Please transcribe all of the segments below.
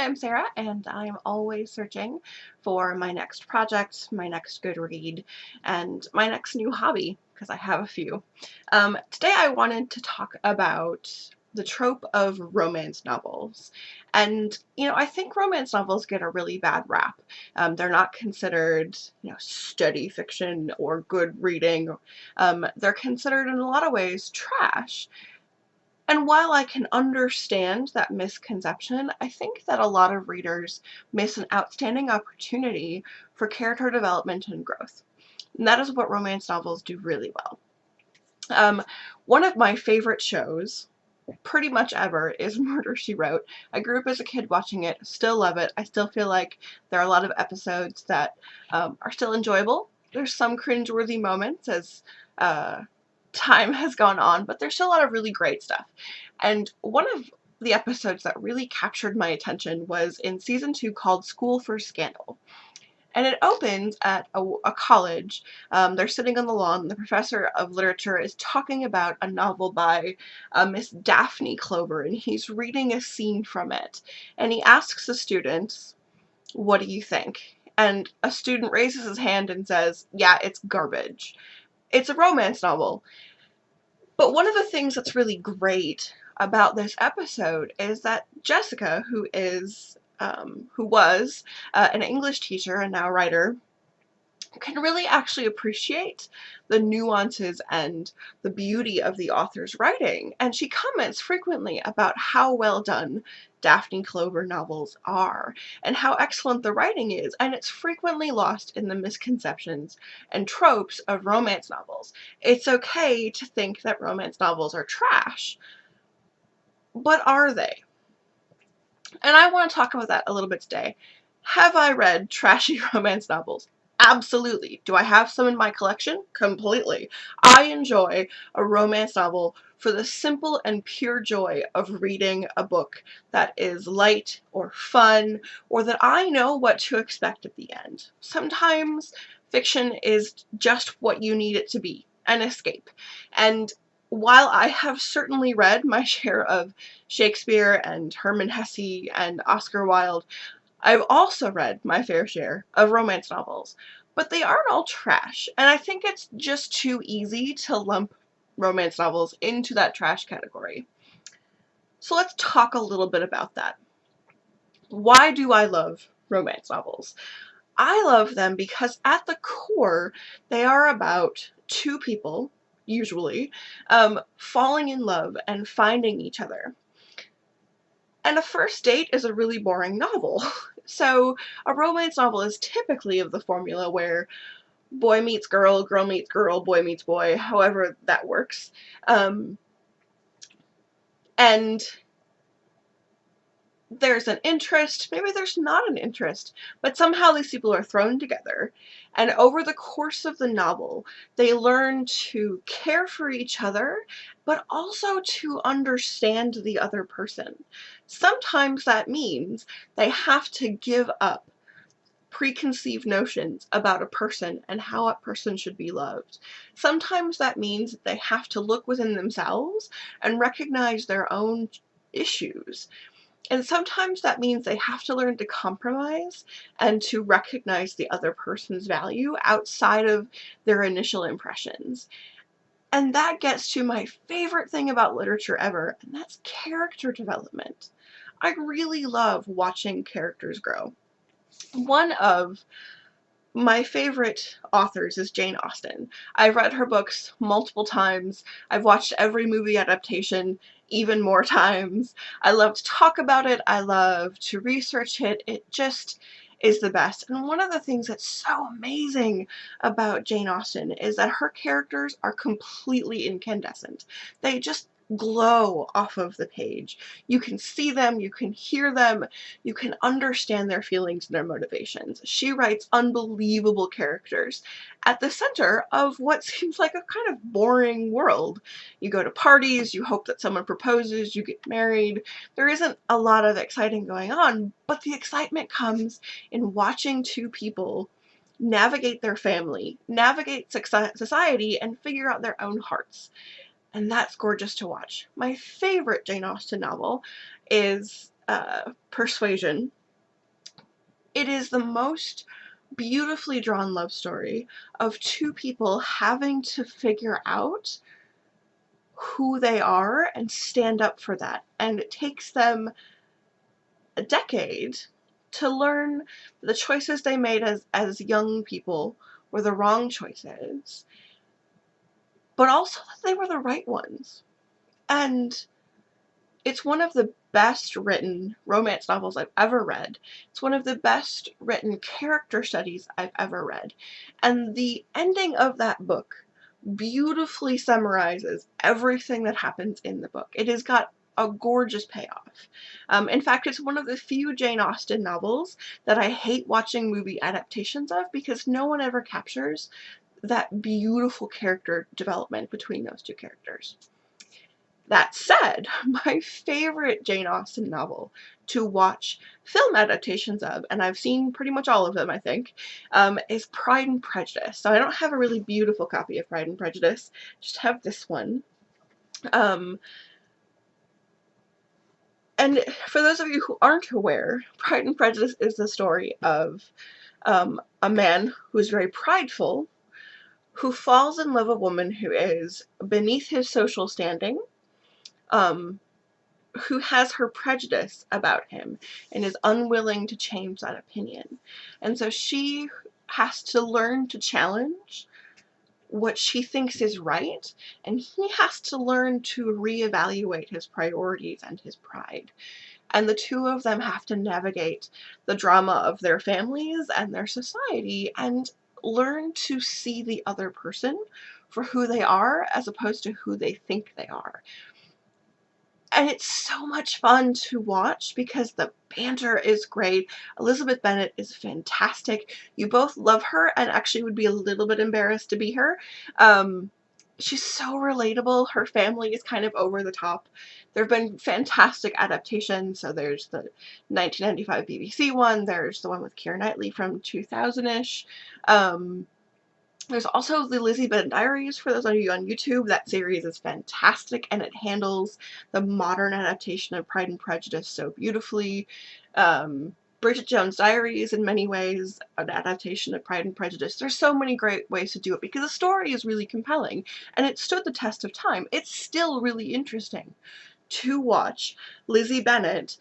I'm Sarah, and I'm always searching for my next project, my next good read, and my next new hobby, because I have a few. Today I wanted to talk about the trope of romance novels. And, I think romance novels get a really bad rap. They're not considered, study fiction or good reading. They're considered in a lot of ways trash. And while I can understand that misconception, I think that a lot of readers miss an outstanding opportunity for character development and growth. And that is what romance novels do really well. One of my favorite shows, pretty much ever, is Murder, She Wrote. I grew up as a kid watching it, still love it. I still feel like there are a lot of episodes that are still enjoyable. There's some cringeworthy moments as time has gone on, but there's still a lot of really great stuff. And one of the episodes that really captured my attention was in season 2 called School for Scandal. And it opens at a college. They're sitting on the lawn. The professor of literature is talking about a novel by Miss Daphne Clover, and he's reading a scene from it. And he asks the students, "What do you think?" And a student raises his hand and says, "Yeah, it's garbage." It's a romance novel. But one of the things that's really great about this episode is that Jessica, who was an English teacher and now writer, can really actually appreciate the nuances and the beauty of the author's writing. And she comments frequently about how well done Daphne Clover novels are and how excellent the writing is, and it's frequently lost in the misconceptions and tropes of romance novels. It's okay to think that romance novels are trash, but are they? And I want to talk about that a little bit today. Have I read trashy romance novels? Absolutely. Do I have some in my collection? Completely. I enjoy a romance novel for the simple and pure joy of reading a book that is light or fun, or that I know what to expect at the end. Sometimes fiction is just what you need it to be, an escape. And while I have certainly read my share of Shakespeare and Hermann Hesse and Oscar Wilde, I've also read my fair share of romance novels, but they aren't all trash, and I think it's just too easy to lump romance novels into that trash category. So let's talk a little bit about that. Why do I love romance novels? I love them because at the core, they are about two people, usually, falling in love and finding each other. And a first date is a really boring novel. So a romance novel is typically of the formula where boy meets girl, boy meets boy, however that works. And there's an interest, maybe there's not an interest, but somehow these people are thrown together, and over the course of the novel, they learn to care for each other, but also to understand the other person. Sometimes that means they have to give up preconceived notions about a person and how a person should be loved. Sometimes that means they have to look within themselves and recognize their own issues. And sometimes that means they have to learn to compromise and to recognize the other person's value outside of their initial impressions. And that gets to my favorite thing about literature ever, and that's character development. I really love watching characters grow. One of my favorite authors is Jane Austen. I've read her books multiple times. I've watched every movie adaptation even more times. I love to talk about it. I love to research it. It just is the best. And one of the things that's so amazing about Jane Austen is that her characters are completely incandescent. They just glow off of the page. You can see them, you can hear them, you can understand their feelings and their motivations. She writes unbelievable characters at the center of what seems like a kind of boring world. You go to parties, you hope that someone proposes, you get married. There isn't a lot of exciting going on, but the excitement comes in watching two people navigate their family, navigate society, and figure out their own hearts. And that's gorgeous to watch. My favorite Jane Austen novel is Persuasion. It is the most beautifully drawn love story of two people having to figure out who they are and stand up for that. And it takes them a decade to learn the choices they made as young people were the wrong choices, but also that they were the right ones. And it's one of the best written romance novels I've ever read. It's one of the best written character studies I've ever read. And the ending of that book beautifully summarizes everything that happens in the book. It has got a gorgeous payoff. In fact, it's one of the few Jane Austen novels that I hate watching movie adaptations of because no one ever captures that beautiful character development between those two characters. That said, my favorite Jane Austen novel to watch film adaptations of, and I've seen pretty much all of them, I think, is Pride and Prejudice. So I don't have a really beautiful copy of Pride and Prejudice, just have this one. And for those of you who aren't aware, Pride and Prejudice is the story of a man who is very prideful, who falls in love with a woman who is beneath his social standing, who has her prejudice about him and is unwilling to change that opinion. And so she has to learn to challenge what she thinks is right, and he has to learn to reevaluate his priorities and his pride. And the two of them have to navigate the drama of their families and their society and learn to see the other person for who they are as opposed to who they think they are. And it's so much fun to watch because the banter is great. Elizabeth Bennet is fantastic. You both love her and actually would be a little bit embarrassed to be her. She's so relatable. Her family is kind of over the top. There have been fantastic adaptations. So there's the 1995 BBC one. There's the one with Keira Knightley from 2000-ish. There's also the Lizzie Bennet Diaries for those of you on YouTube. That series is fantastic and it handles the modern adaptation of Pride and Prejudice so beautifully. Bridget Jones' Diary is in many ways an adaptation of Pride and Prejudice. There's so many great ways to do it because the story is really compelling and it stood the test of time. It's still really interesting to watch Lizzie Bennet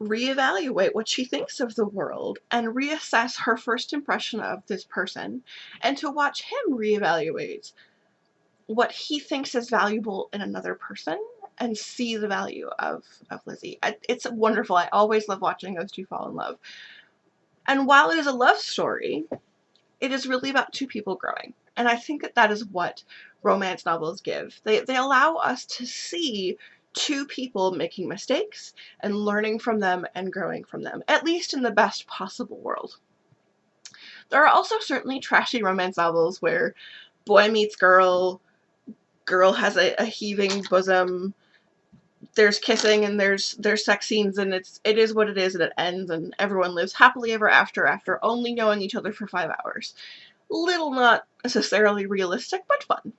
reevaluate what she thinks of the world and reassess her first impression of this person, and to watch him reevaluate what he thinks is valuable in another person and see the value of Lizzie. It's wonderful. I always love watching those two fall in love. And while it is a love story, it is really about two people growing. And I think that is what romance novels give. They allow us to see two people making mistakes and learning from them and growing from them, at least in the best possible world. There are also certainly trashy romance novels where boy meets girl, girl has a heaving bosom, there's kissing and there's sex scenes, and it is what it is and it ends and everyone lives happily ever after only knowing each other for 5 hours. Little not necessarily realistic, but fun.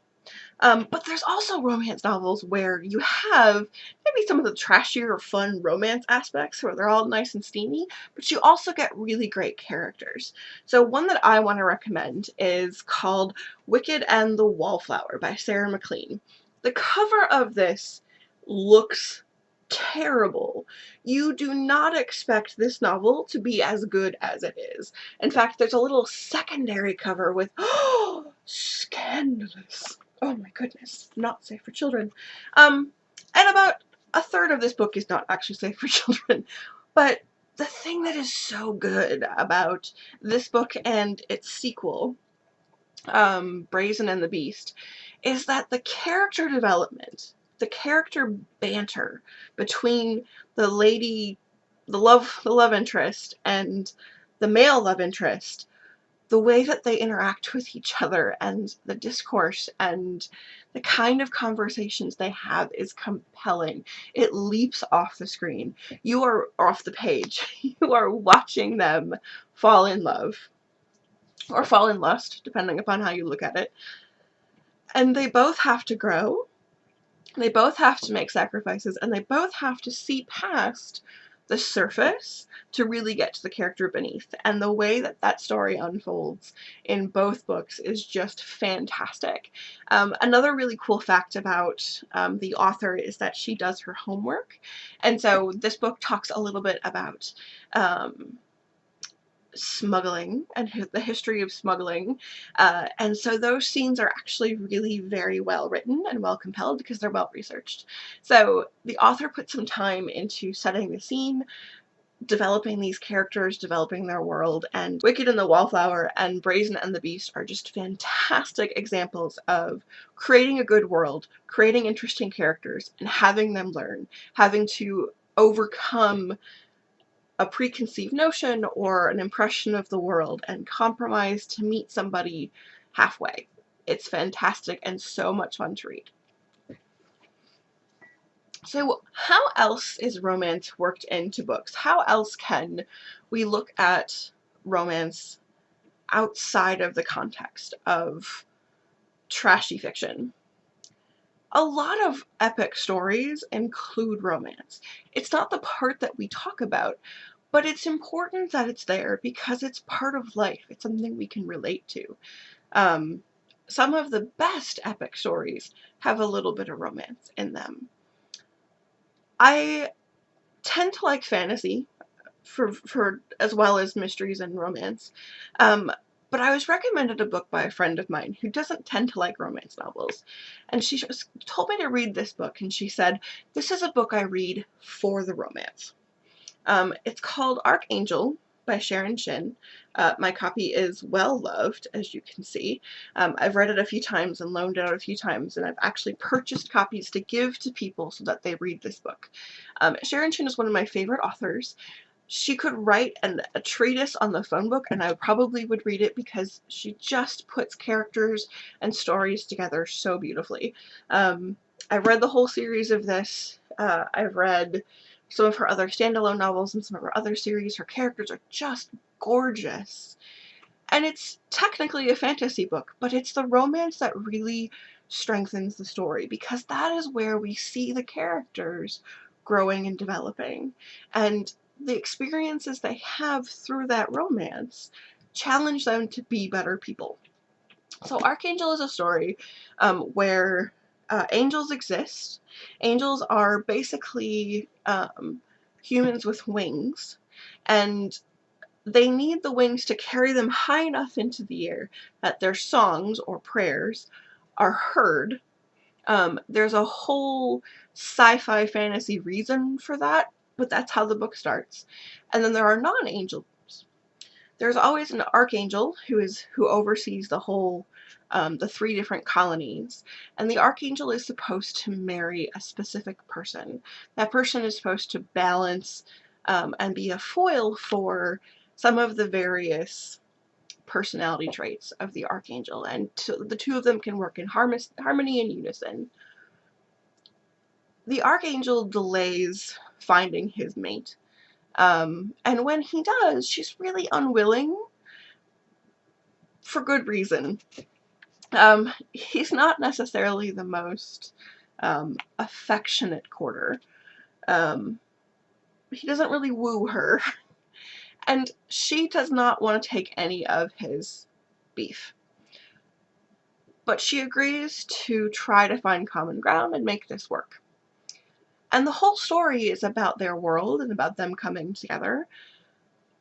But there's also romance novels where you have maybe some of the trashier fun romance aspects where they're all nice and steamy, but you also get really great characters. So one that I want to recommend is called Wicked and the Wallflower by Sarah MacLean. The cover of this looks terrible. You do not expect this novel to be as good as it is. In fact, there's a little secondary cover with, oh, scandalous. Oh my goodness, not safe for children. And about a third of this book is not actually safe for children. But the thing that is so good about this book and its sequel, Brazen and the Beast, is that the character development, the character banter between the love interest and the male love interest, the way that they interact with each other and the discourse and the kind of conversations they have is compelling. It leaps off the screen. You are off the page. You are watching them fall in love or fall in lust, depending upon how you look at it. And they both have to grow. They both have to make sacrifices, and they both have to see past the surface to really get to the character beneath. And the way that that story unfolds in both books is just fantastic. Another really cool fact about the author is that she does her homework. And so this book talks a little bit about smuggling and the history of smuggling, and so those scenes are actually really very well written and well compelled because they're well researched. So the author put some time into setting the scene, developing these characters, developing their world, and Wicked and the Wallflower and Brazen and the Beast are just fantastic examples of creating a good world, creating interesting characters, and having them learn, having to overcome a preconceived notion or an impression of the world and compromise to meet somebody halfway. It's fantastic and so much fun to read. So how else is romance worked into books? How else can we look at romance outside of the context of trashy fiction? A lot of epic stories include romance. It's not the part that we talk about, but it's important that it's there because it's part of life. It's something we can relate to. Some of the best epic stories have a little bit of romance in them. I tend to like fantasy for as well as mysteries and romance. But I was recommended a book by a friend of mine who doesn't tend to like romance novels. And she just told me to read this book, and she said, "This is a book I read for the romance." It's called Archangel by Sharon Shin. My copy is well loved, as you can see. I've read it a few times and loaned it out a few times, and I've actually purchased copies to give to people so that they read this book. Sharon Shin is one of my favorite authors. She could write a treatise on the phone book, and I probably would read it because she just puts characters and stories together so beautifully. I've read the whole series of this. I've read some of her other standalone novels and some of her other series. Her characters are just gorgeous. And it's technically a fantasy book, but it's the romance that really strengthens the story because that is where we see the characters growing and developing. And the experiences they have through that romance challenge them to be better people. So Archangel is a story where angels exist. Angels are basically humans with wings, and they need the wings to carry them high enough into the air that their songs or prayers are heard. There's a whole sci-fi fantasy reason for that, but that's how the book starts. And then there are non-angels. There's always an archangel who oversees the whole the 3 different colonies, and the archangel is supposed to marry a specific person. That person is supposed to balance and be a foil for some of the various personality traits of the archangel, and the 2 of them can work in harmony and unison. The archangel delays finding his mate, and when he does, she's really unwilling for good reason. He's not necessarily the most affectionate courter. He doesn't really woo her. And she does not want to take any of his beef. But she agrees to try to find common ground and make this work. And the whole story is about their world and about them coming together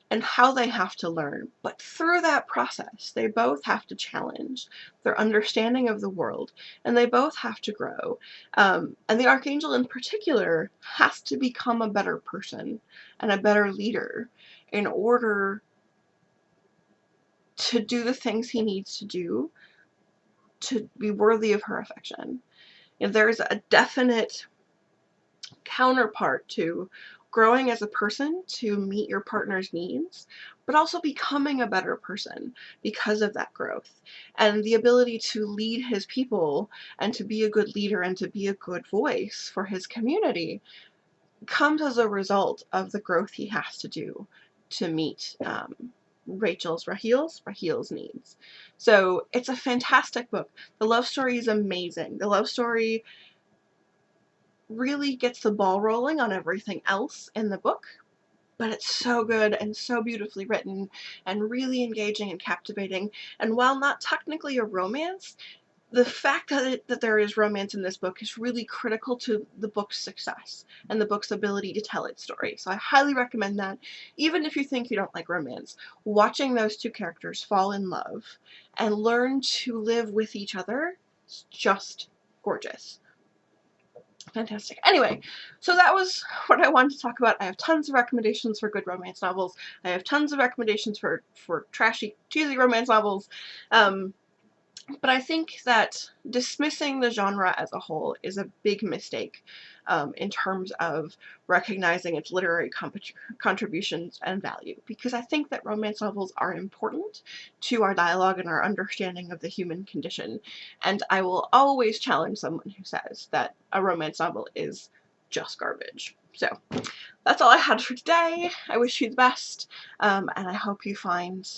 and how they have to learn. But through that process, they both have to challenge their understanding of the world, and they both have to grow. And the Archangel in particular has to become a better person and a better leader in order to do the things he needs to do to be worthy of her affection. If there's a definite counterpart to growing as a person to meet your partner's needs, but also becoming a better person because of that growth, and the ability to lead his people and to be a good leader and to be a good voice for his community comes as a result of the growth he has to do to meet Rahil's needs. So it's a fantastic book. The love story is amazing. The love story really gets the ball rolling on everything else in the book. but it's so good and so beautifully written and really engaging and captivating. And while not technically a romance, the fact that there is romance in this book is really critical to the book's success and the book's ability to tell its story. So I highly recommend that. Even if you think you don't like romance, watching those two characters fall in love and learn to live with each other is just gorgeous. Fantastic. Anyway, so that was what I wanted to talk about. I have tons of recommendations for good romance novels. I have tons of recommendations for trashy, cheesy romance novels. But I think that dismissing the genre as a whole is a big mistake in terms of recognizing its literary contributions and value, because I think that romance novels are important to our dialogue and our understanding of the human condition, and I will always challenge someone who says that a romance novel is just garbage. So that's all I had for today. I wish you the best, and I hope you find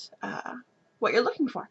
what you're looking for.